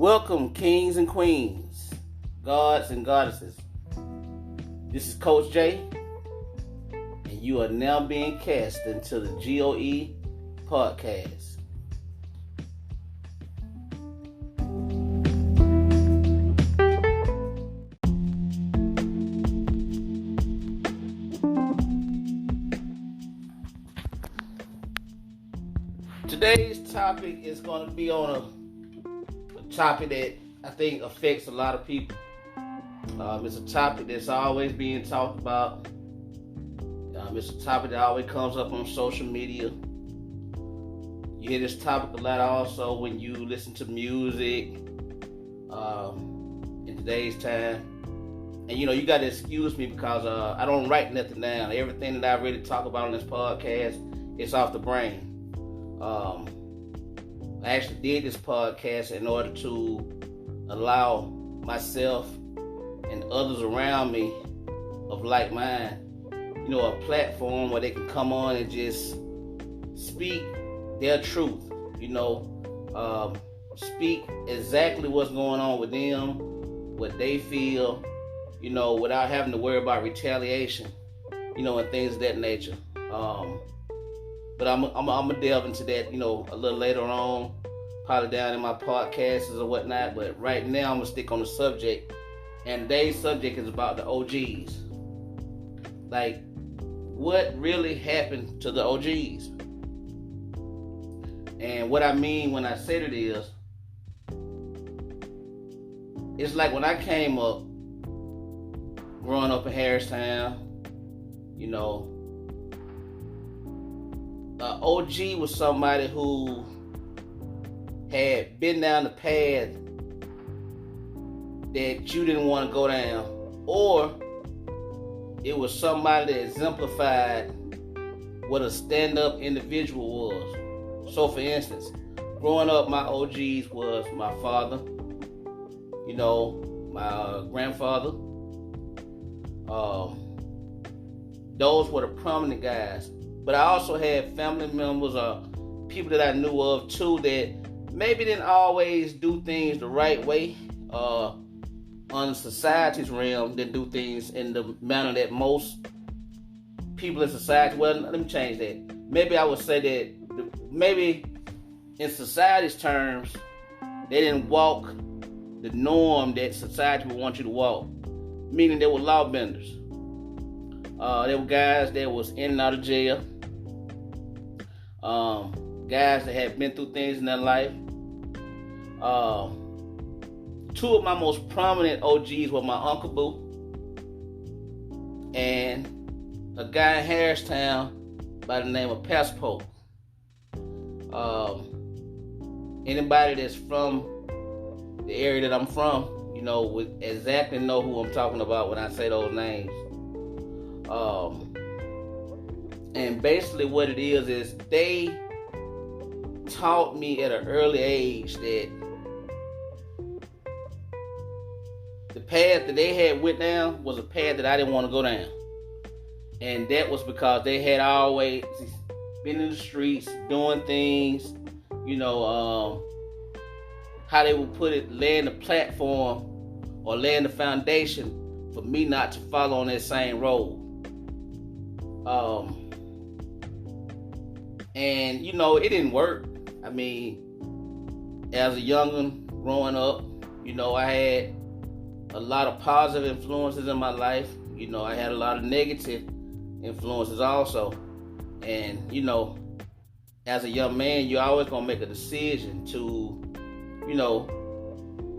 Welcome, kings and queens, gods and goddesses. This is Coach J, and you are now being cast into the GOE podcast. Today's topic is going to be on a topic that I think affects a lot of people. It's a topic that's always being talked about. It's a topic that always comes up on social media. You hear this topic a lot also when you listen to music in today's time. And you got to excuse me because I don't write nothing down. Everything that I really talk about on this podcast is off the brain. I actually did this podcast in order to allow myself and others around me of like mind, a platform where they can come on and just speak their truth, speak exactly what's going on with them, what they feel, without having to worry about retaliation, and things of that nature. But I'm gonna delve into that, a little later on, probably down in my podcasts or whatnot. But right now, I'm gonna stick on the subject, and today's subject is about the OGs. Like, what really happened to the OGs? And what I mean when I say it is, it's like when I came up, growing up in Harristown, OG was somebody who had been down the path that you didn't want to go down, or it was somebody that exemplified what a stand-up individual was. So, for instance, growing up, my OGs was my father, my grandfather. Those were the prominent guys. But I also had family members or people that I knew of too that maybe didn't always do things the right way on society's realm, didn't do things in the manner that most people in society, well, let me change that. Maybe I would say that maybe in society's terms, they didn't walk the norm that society would want you to walk, meaning they were law benders. There were guys that was in and out of jail. Guys that had been through things in their life. Two of my most prominent OGs were my Uncle Boo and a guy in Harristown by the name of Passport. Anybody that's from the area that I'm from, would exactly know who I'm talking about when I say those names. And basically what it is they taught me at an early age that the path that they had went down was a path that I didn't want to go down. And that was because they had always been in the streets doing things, how they would put it, laying the platform or laying the foundation for me not to follow on that same road. And it didn't work. I mean, as a young'un growing up, I had a lot of positive influences in my life. I had a lot of negative influences also. And, as a young man, you're always going to make a decision to,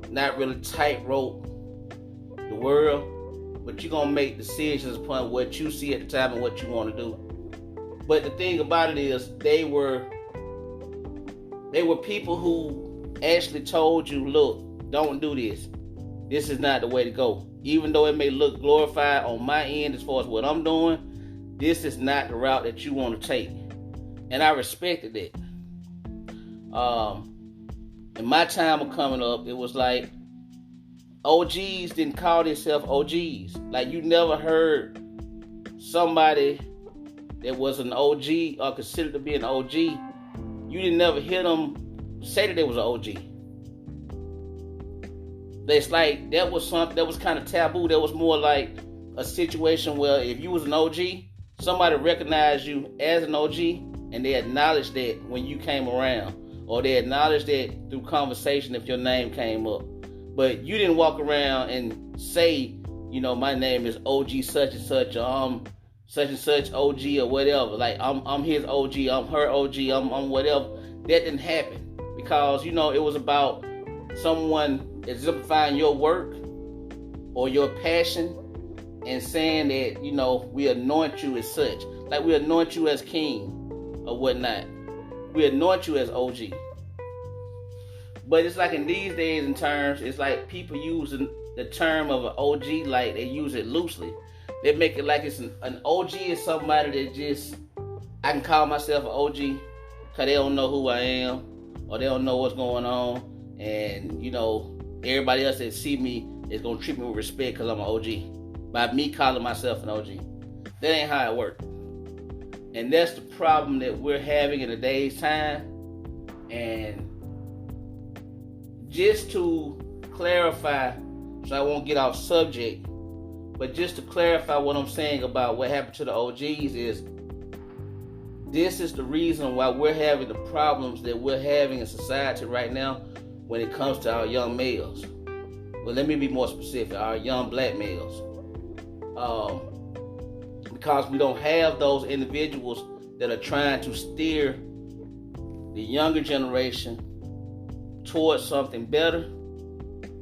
not really tightrope the world, but you're going to make decisions upon what you see at the time and what you want to do. But the thing about it is, they were people who actually told you, look, don't do this. This is not the way to go. Even though it may look glorified on my end as far as what I'm doing, this is not the route that you want to take. And I respected it. In my time of coming up, it was like OGs didn't call themselves OGs. Like, you never heard somebody that was an OG or considered to be an OG, you didn't never hear them say that they was an OG. It's like that was something that was kind of taboo. That was more like a situation where if you was an OG, somebody recognized you as an OG, and they acknowledged that when you came around, or they acknowledged that through conversation if your name came up. But you didn't walk around and say, my name is OG such and such, or I'm such and such OG or whatever. Like I'm his OG, I'm her OG, I'm whatever. That didn't happen because it was about someone exemplifying your work or your passion and saying that we anoint you as such, like we anoint you as king or whatnot. We anoint you as OG. But it's like in these days and terms, it's like people using the term of an OG like they use it loosely. They make it like it's an OG is somebody that just, I can call myself an OG because they don't know who I am or they don't know what's going on. And, everybody else that see me is going to treat me with respect because I'm an OG. By me calling myself an OG. That ain't how it works. And that's the problem that we're having in today's time. And just to clarify, so I won't get off subject, but just to clarify what I'm saying about what happened to the OGs is, this is the reason why we're having the problems that we're having in society right now when it comes to our young males. Well, let me be more specific, our young black males. Because we don't have those individuals that are trying to steer the younger generation towards something better,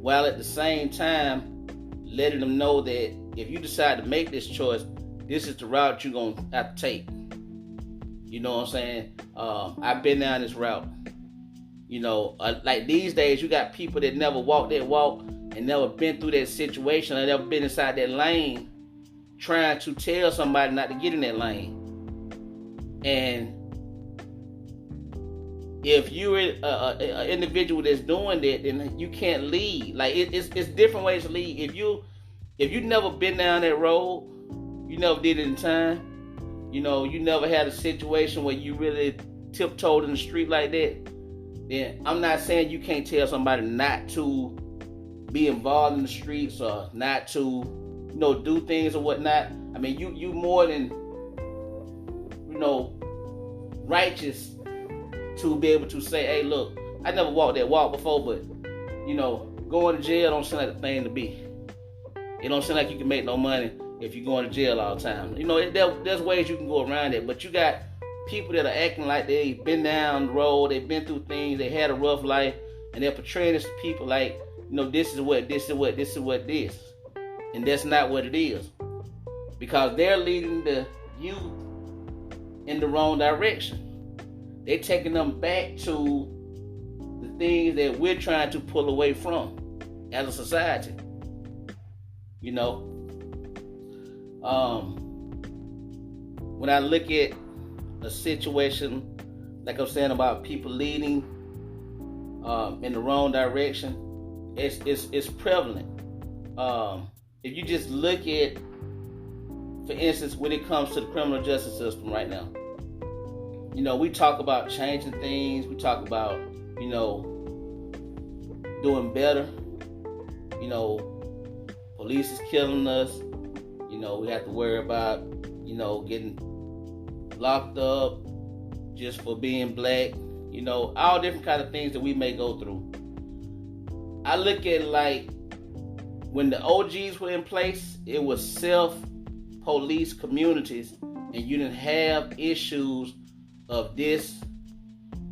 while at the same time letting them know that if you decide to make this choice, this is the route you're going to have to take. You know what I'm saying? I've been down this route. Like these days, you got people that never walked that walk and never been through that situation or never been inside that lane, trying to tell somebody not to get in that lane. And if you're an individual that's doing that, then you can't lead. Like it's different ways to lead. If you never been down that road, you never did it in time. You never had a situation where you really tiptoed in the street like that. Then I'm not saying you can't tell somebody not to be involved in the streets or not to, do things or whatnot. I mean, you more than, righteous to be able to say, hey, look, I never walked that walk before, but, going to jail don't seem like the thing to be. It don't seem like you can make no money if you're going to jail all the time. There's ways you can go around it, but you got people that are acting like they've been down the road, they've been through things, they had a rough life, and they're portraying this to people like, this is what. And that's not what it is. Because they're leading the youth in the wrong direction. They're taking them back to the things that we're trying to pull away from as a society. When I look at a situation, like I'm saying about people leading in the wrong direction, it's prevalent. If you just look at, for instance, when it comes to the criminal justice system right now, we talk about changing things. We talk about, doing better. Police is killing us. We have to worry about, getting locked up just for being black. All different kind of things that we may go through. I look at it like when the OGs were in place, it was self-police communities, and you didn't have issues of this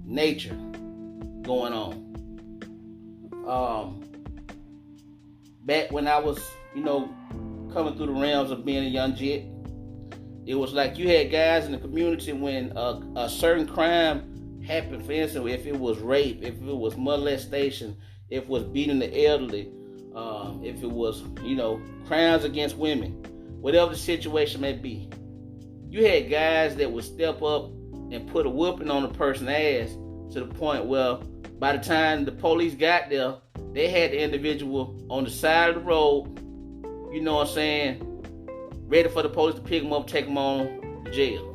nature going on. Back when I was, coming through the realms of being a young jet, it was like you had guys in the community when a certain crime happened. For instance, if it was rape, if it was molestation, if it was beating the elderly, if it was, crimes against women, whatever the situation may be, you had guys that would step up and put a whooping on a person's ass to the point where by the time the police got there, they had the individual on the side of the road, ready for the police to pick them up, take them on to jail.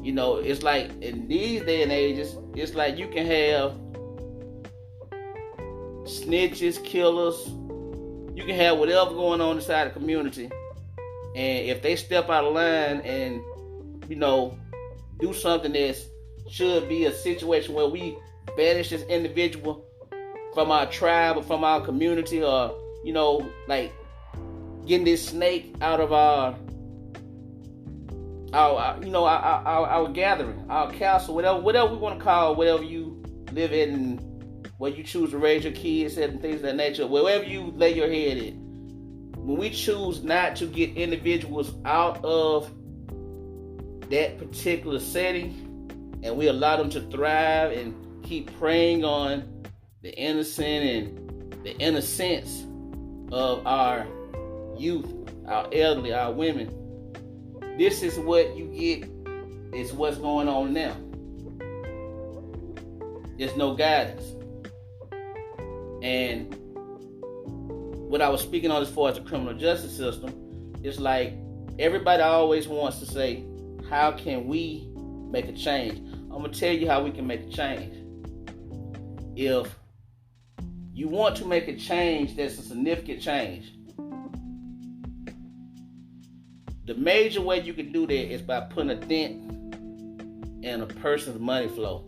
It's like in these day and ages, it's like you can have snitches, killers. You can have whatever going on inside the community. And if they step out of line and, do something that should be a situation where we banish this individual from our tribe or from our community, or, like getting this snake out of our gathering, our castle, whatever we want to call whatever you live in and where you choose to raise your kids and things of that nature, wherever you lay your head in. When we choose not to get individuals out of that particular setting and we allow them to thrive and keep preying on the innocent and the innocence of our youth, our elderly, our women, this is what you get, is what's going on now. There's no guidance. And what I was speaking on as far as the criminal justice system, is like everybody always wants to say, how can we make a change? I'm going to tell you how we can make a change. If you want to make a change that's a significant change, the major way you can do that is by putting a dent in a person's money flow.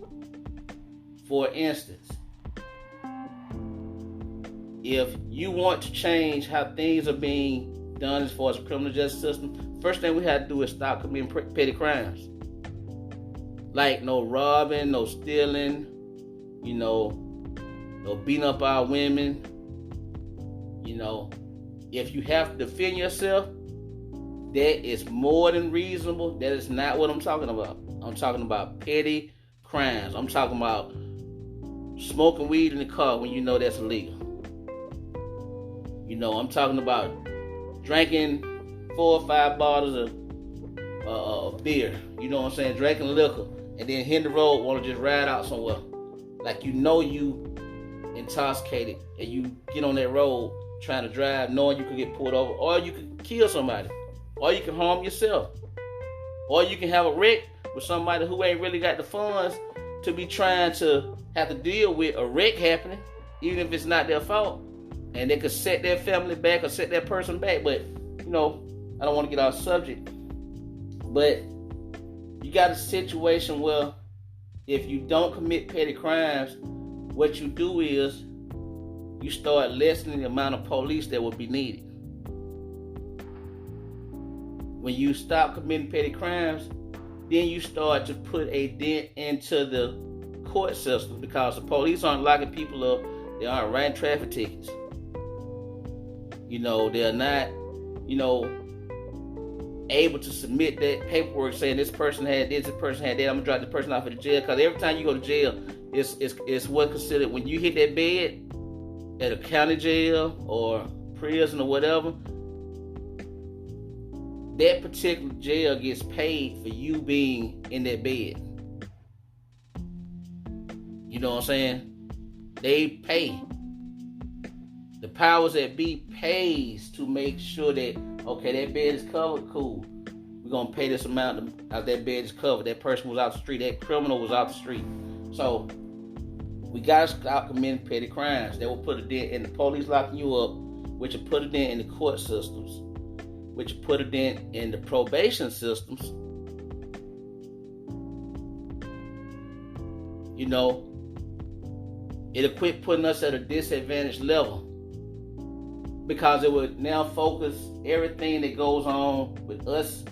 For instance, if you want to change how things are being done as far as the criminal justice system, first thing we have to do is stop committing petty crimes. Like no robbing, no stealing, no beating up our women. If you have to defend yourself, that is more than reasonable. That is not what I'm talking about. I'm talking about petty crimes. I'm talking about smoking weed in the car when you know that's illegal. I'm talking about drinking 4 or 5 bottles of beer. You know what I'm saying? Drinking liquor. And then hitting the road, want to just ride out somewhere. Like you intoxicated. And you get on that road trying to drive knowing you could get pulled over. Or you could kill somebody. Or you can harm yourself. Or you can have a wreck with somebody who ain't really got the funds to be trying to have to deal with a wreck happening, even if it's not their fault. And they could set their family back or set that person back. But, I don't want to get off subject. But you got a situation where if you don't commit petty crimes, what you do is you start lessening the amount of police that will be needed. When you stop committing petty crimes, then you start to put a dent into the court system, because the police aren't locking people up. They aren't writing traffic tickets. They're not, able to submit that paperwork saying this person had this person had that. I'm going to drop this person off at the jail. Because every time you go to jail, it's what's considered, when you hit that bed at a county jail or prison or whatever, that particular jail gets paid for you being in that bed. You know what I'm saying? They pay. The powers that be pays to make sure that, okay, that bed is covered, cool. We're going to pay this amount out that bed is covered. That person was out the street. That criminal was out the street. So, we got to stop committing petty crimes. That will put a dent in the police locking you up, which will put a dent in the court systems, which will put a dent in the probation systems. It'll quit putting us at a disadvantaged level. Because it would now focus everything that goes on with us.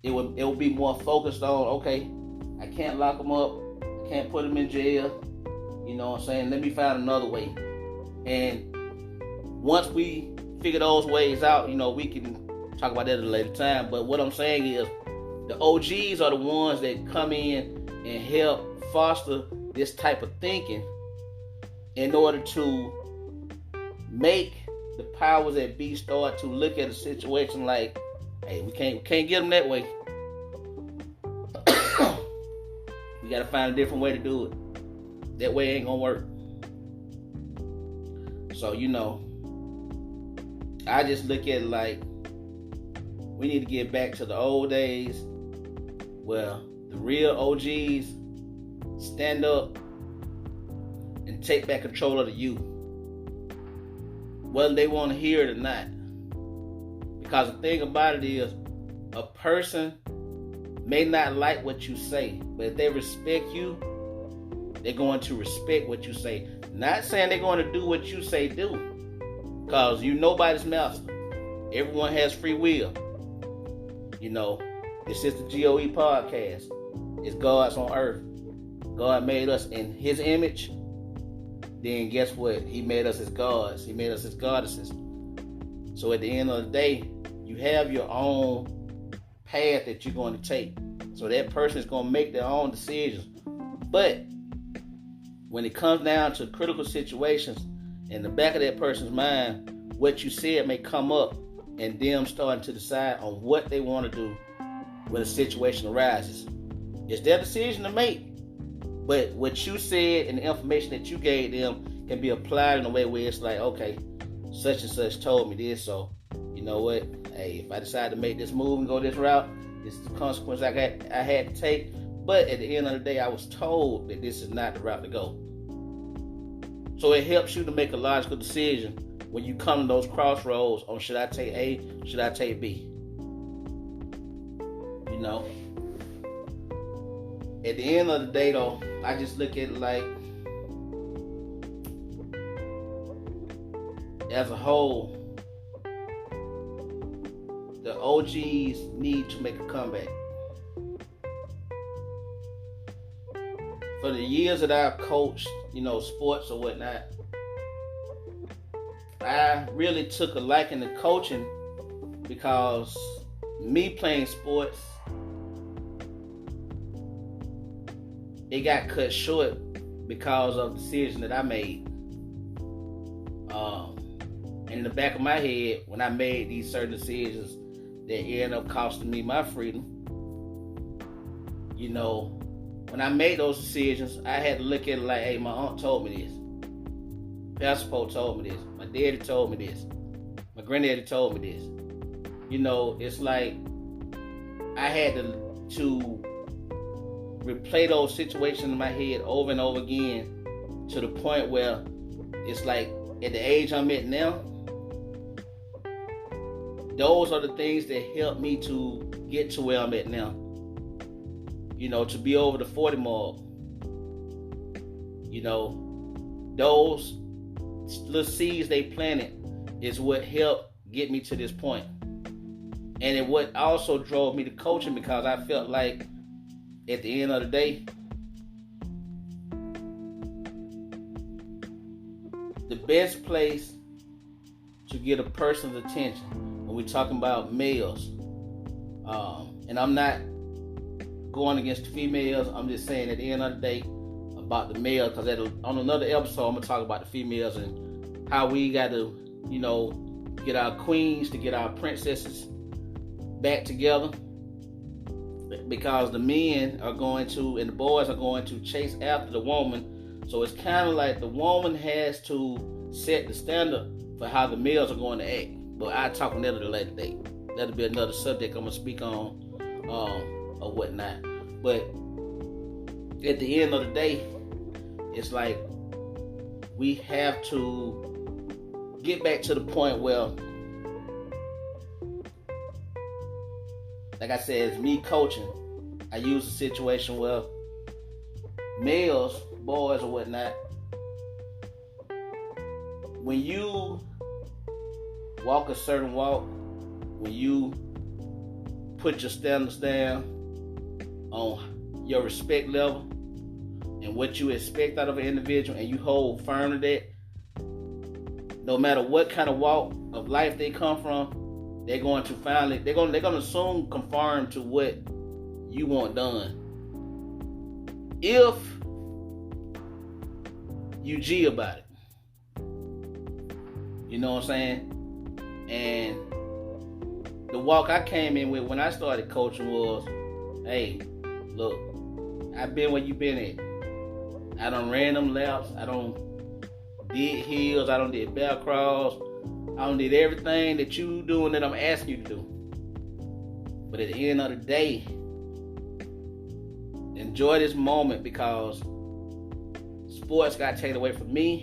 It will be more focused on, okay, I can't lock them up. I can't put them in jail. You know what I'm saying? Let me find another way. And once we figure those ways out, we can talk about that at a later time. But what I'm saying is the OGs are the ones that come in and help foster this type of thinking in order to make the powers that be start to look at a situation like, hey, we can't get them that way. We got to find a different way to do it. That way ain't gonna work. So, I just look at it like we need to get back to the old days where the real OGs stand up and take back control of the youth. whether they want to hear it or not. Because the thing about it is, a person may not like what you say, but if they respect you, they're going to respect what you say. Not saying they're going to do what you say do, because you nobody's master. Everyone has free will. This is the GOE podcast. It's God's on earth. God made us in His image. Then guess what? He made us as gods. He made us as goddesses. So at the end of the day, you have your own path that you're going to take. So that person is going to make their own decisions. But when it comes down to critical situations, in the back of that person's mind, what you said may come up, and them starting to decide on what they want to do when a situation arises. It's their decision to make. But what you said and the information that you gave them can be applied in a way where it's like, okay, such and such told me this, so you know what? Hey, if I decide to make this move and go this route, this is the consequence I had to take. But at the end of the day, I was told that this is not the route to go. So it helps you to make a logical decision when you come to those crossroads on should I take A, should I take B? At the end of the day, though, I just look at it like, as a whole, the OGs need to make a comeback. For the years that I've coached, sports or whatnot, I really took a liking to coaching because me playing sports, it got cut short because of the decision that I made. In the back of my head, when I made these certain decisions that ended up costing me my freedom, when I made those decisions, I had to look at it like, hey, my aunt told me this. Pastor Poe told me this. My daddy told me this. My granddaddy told me this. It's like I had to replay those situations in my head over and over again to the point where it's like at the age I'm at now, those are the things that help me to get to where I'm at now. To be over the 40 mark. Those little seeds they planted is what helped get me to this point. And it what also drove me to coaching, because I felt like at the end of the day, the best place to get a person's attention when we're talking about males, and I'm not going against the females, I'm just saying at the end of the day about the males, because on another episode I'm going to talk about the females and how we got to, get our queens, to get our princesses back together, because the men are going to, and the boys are going to chase after the woman. So it's kind of like the woman has to set the standard for how the males are going to act. But I'll talk on that at a later date. That'll be another subject I'm going to speak on or whatnot. But at the end of the day, it's like we have to get back to the point where, like I said, it's me coaching. I use a situation where males, boys or whatnot, when you walk a certain walk, when you put your standards down on your respect level and what you expect out of an individual, and you hold firm to that, no matter what kind of walk of life they come from, they're going to soon conform to what you want done. If you G about it. You know what I'm saying? And the walk I came in with when I started coaching was, hey, look, I've been where you been at. I done ran them laps. I done did hills. I done did bear crawls. I done did everything that you doing that I'm asking you to do. But at the end of the day, enjoy this moment, because sports got taken away from me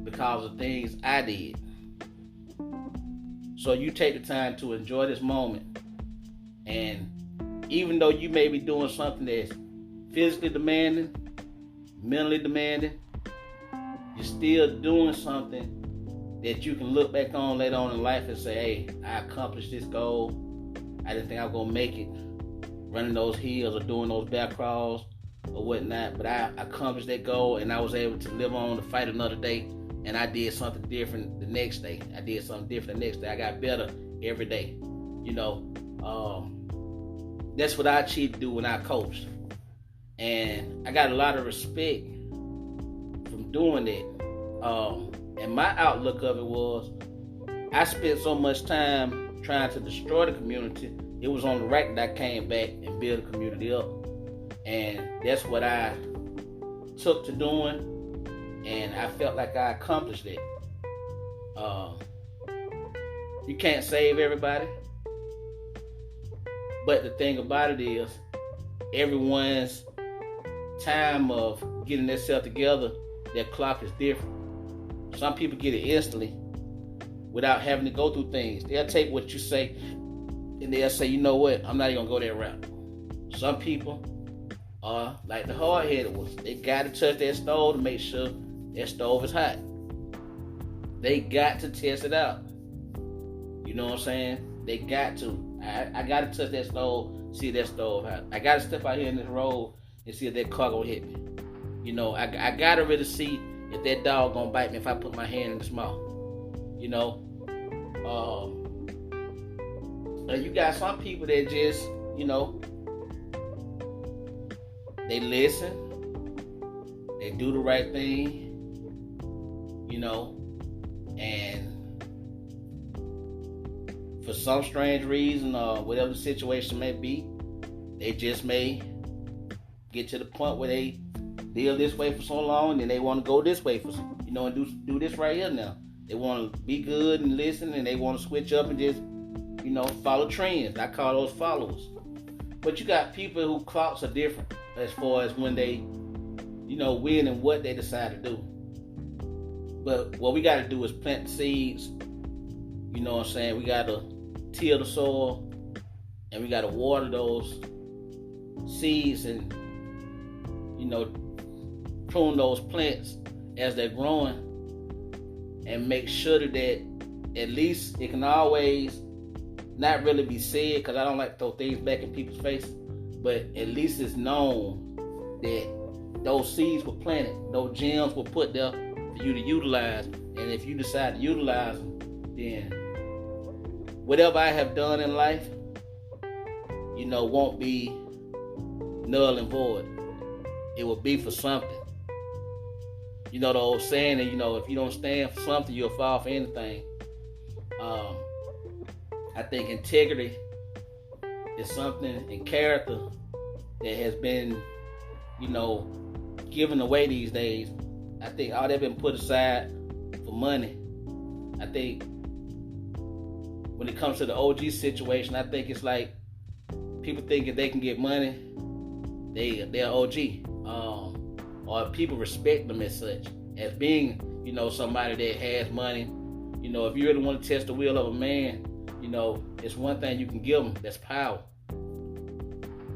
because because of things I did. So you take the time to enjoy this moment. And even though you may be doing something that's physically demanding, mentally demanding, you're still doing something that you can look back on later on in life and say, hey, I accomplished this goal. I didn't think I was going to make it running those hills or doing those back crawls or whatnot, but I accomplished that goal, and I was able to live on to fight another day, and I did something different the next day. I did something different the next day. I got better every day. That's what I achieved to do when I coached. And I got a lot of respect from doing that. And my outlook of it was, I spent so much time trying to destroy the community. It was on the right that I came back and build the community up. And that's what I took to doing. And I felt like I accomplished it. You can't save everybody. But the thing about it is, everyone's time of getting themselves together, their clock is different. Some people get it instantly without having to go through things. They'll take what you say and they'll say, you know what, I'm not even going to go that route. Some people are like the hard-headed ones. They got to touch that stove to make sure that stove is hot. They got to test it out. You know what I'm saying? They got to. I got to touch that stove, see that stove hot. I got to step out here in this road and see if that car going to hit me. I got to really see if that dog going to bite me if I put my hand in his mouth. You got some people that just, they listen, they do the right thing, and for some strange reason or whatever the situation may be, they just may get to the point where they live this way for so long and they want to go this way and do this right here now. They want to be good and listen, and they want to switch up and just, follow trends. I call those followers. But you got people whose clocks are different as far as when they, when and what they decide to do. But what we got to do is plant the seeds. You know what I'm saying? We got to till the soil, and we got to water those seeds and, prune those plants as they're growing, and make sure that at least it can always not really be said, because I don't like to throw things back in people's faces, but at least it's known that those seeds were planted, those gems were put there for you to utilize. And if you decide to utilize them, then whatever I have done in life, won't be null and void. It will be for something. The old saying that, if you don't stand for something, you'll fall for anything. I think integrity is something in character that has been, given away these days. I think all that been put aside for money. I think when it comes to the OG situation, I think it's like people think if they can get money, they're OG. Or people respect them as such, as being, somebody that has money. If you really want to test the will of a man, it's one thing you can give them, that's power.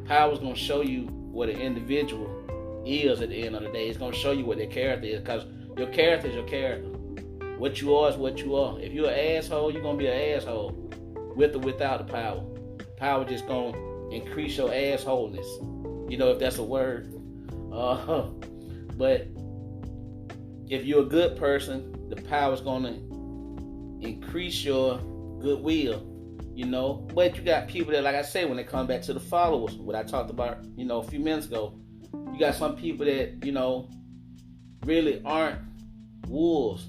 Power's going to show you what an individual is at the end of the day. It's going to show you what their character is, because your character is your character. What you are is what you are. If you're an asshole, you're going to be an asshole, with or without the power. Power just going to increase your assholeness, if that's a word. But if you're a good person, the power is going to increase your goodwill, But you got people that, like I said, when they come back to the followers, what I talked about, a few minutes ago, you got some people that, really aren't wolves.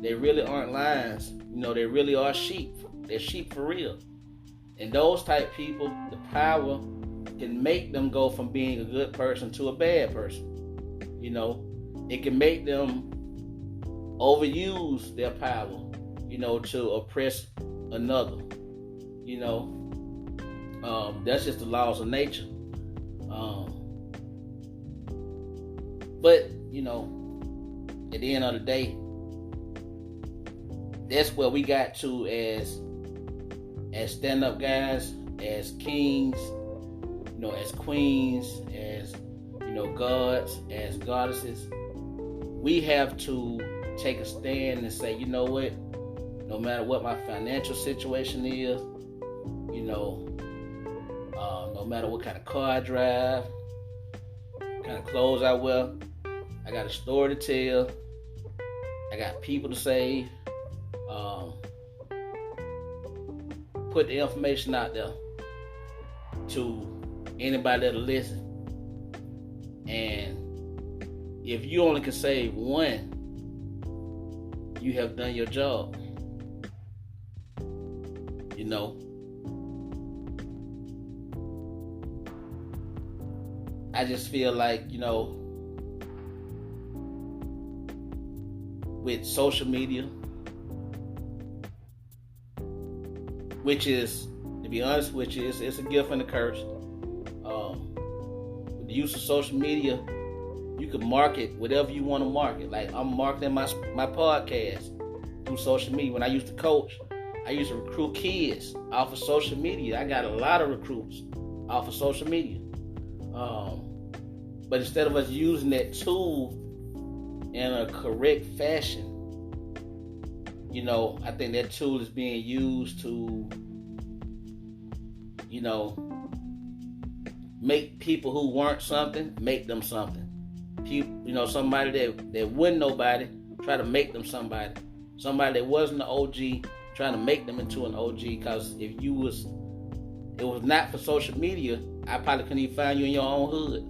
They really aren't lions. They really are sheep. They're sheep for real. And those type people, the power can make them go from being a good person to a bad person. It can make them overuse their power, to oppress another. That's just the laws of nature. But, at the end of the day, that's where we got to as stand-up guys, as kings, as queens, as gods, as goddesses. We have to take a stand and say, you know what? No matter what my financial situation is, no matter what kind of car I drive, what kind of clothes I wear, I got a story to tell. I got people to save. Put the information out there to anybody that'll listen. And if you only can save one, you have done your job. I just feel like, with social media, which is, to be honest with you, it's a gift and a curse. With the use of social media, you can market whatever you want to market. Like, I'm marketing my podcast through social media. When I used to coach, I used to recruit kids off of social media. I got a lot of recruits off of social media. But instead of us using that tool in a correct fashion, I think that tool is being used to, make people who weren't something, make them something. People, somebody that wasn't nobody, try to make them somebody. Somebody that wasn't an OG, trying to make them into an OG. Because if it was not for social media, I probably couldn't even find you in your own hood.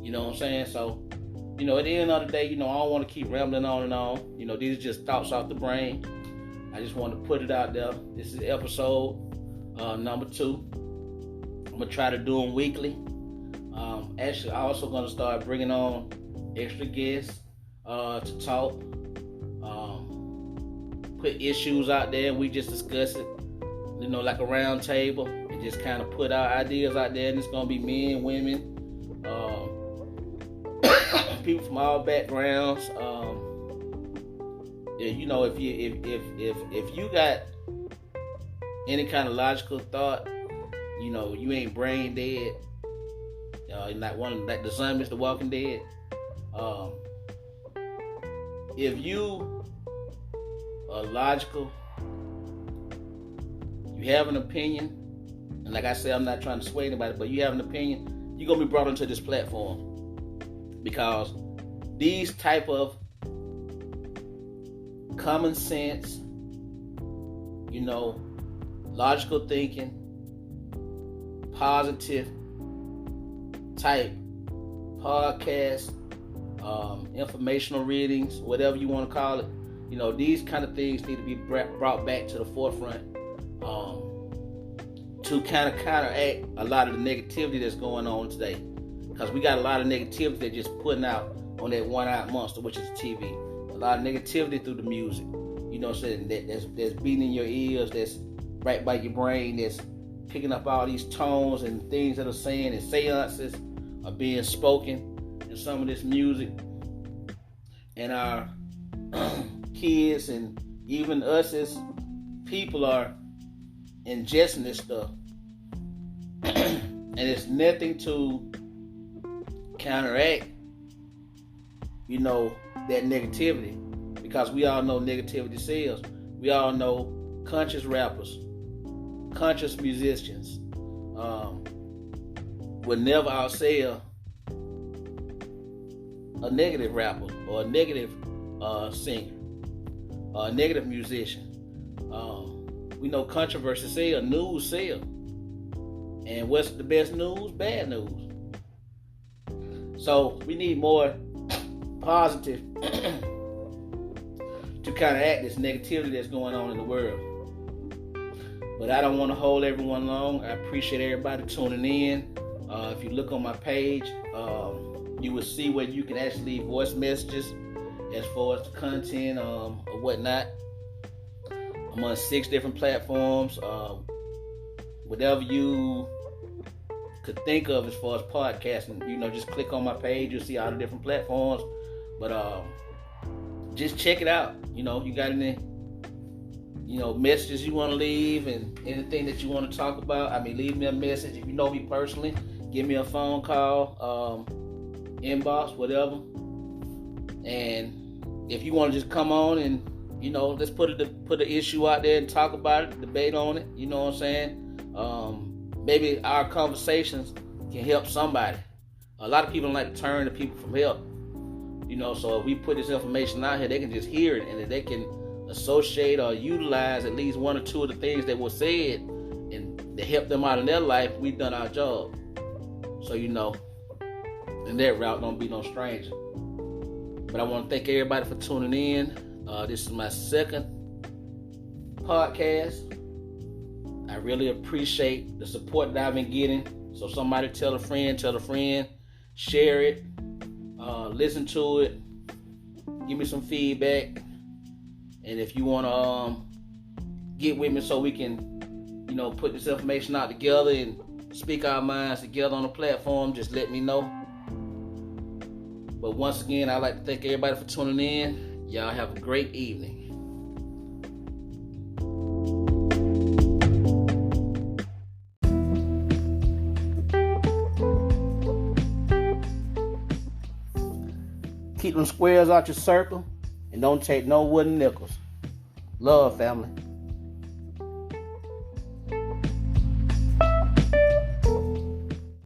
You know what I'm saying? So, at the end of the day, I don't want to keep rambling on and on. These are just thoughts off the brain. I just want to put it out there. This is episode number 2. I'm going to try to do them weekly. Actually, I'm also going to start bringing on extra guests to talk. Put issues out there and we just discuss it. Like a round table. And just kind of put our ideas out there. And it's going to be men, women, people from all backgrounds. If you got any kind of logical thought, you ain't brain dead. You're not one like the zombies, The Walking Dead. If you are logical, you have an opinion, and like I said, I'm not trying to sway anybody, but you have an opinion, you're gonna be brought onto this platform. Because these type of common sense, logical thinking, positive type podcasts, informational readings, whatever you want to call it, these kind of things need to be brought back to the forefront to kind of counteract a lot of the negativity that's going on today. Because we got a lot of negativity that's just putting out on that one-eyed monster, which is TV. A lot of negativity through the music. That's beating in your ears, that's right by your brain, that's picking up all these tones and things that are saying, and seances are being spoken in some of this music. And our kids and even us as people are ingesting this stuff. And it's nothing to counteract, that negativity, because we all know negativity sells. We all know conscious rappers, conscious musicians will never outsell a negative rapper or a negative singer or a negative musician. We know controversy sell, news sell. And what's the best news? Bad news. So we need more positive to counteract this negativity that's going on in the world. But I don't want to hold everyone long. I appreciate everybody tuning in. If you look on my page, you will see where you can actually leave voice messages as far as the content or whatnot. I'm on 6 different platforms. Whatever you could think of as far as podcasting, just click on my page. You'll see all the different platforms. But just check it out. You got any, messages you want to leave and anything that you want to talk about, leave me a message. If you know me personally, give me a phone call, inbox, whatever. And if you want to just come on and, let's put the issue out there and talk about it, debate on it, you know what I'm saying? Maybe our conversations can help somebody. A lot of people don't like to turn to people for help. So if we put this information out here, they can just hear it, and if they can associate or utilize at least one or two of the things that were said and to help them out in their life, we've done our job. So, in that route, don't be no stranger. But I want to thank everybody for tuning in. This is my second podcast. I really appreciate the support that I've been getting. So somebody tell a friend, share it, listen to it, give me some feedback. And if you want to get with me so we can, put this information out together and speak our minds together on the platform, just let me know. But once again, I'd like to thank everybody for tuning in. Y'all have a great evening. Keep them squares out your circle and don't take no wooden nickels. Love, family.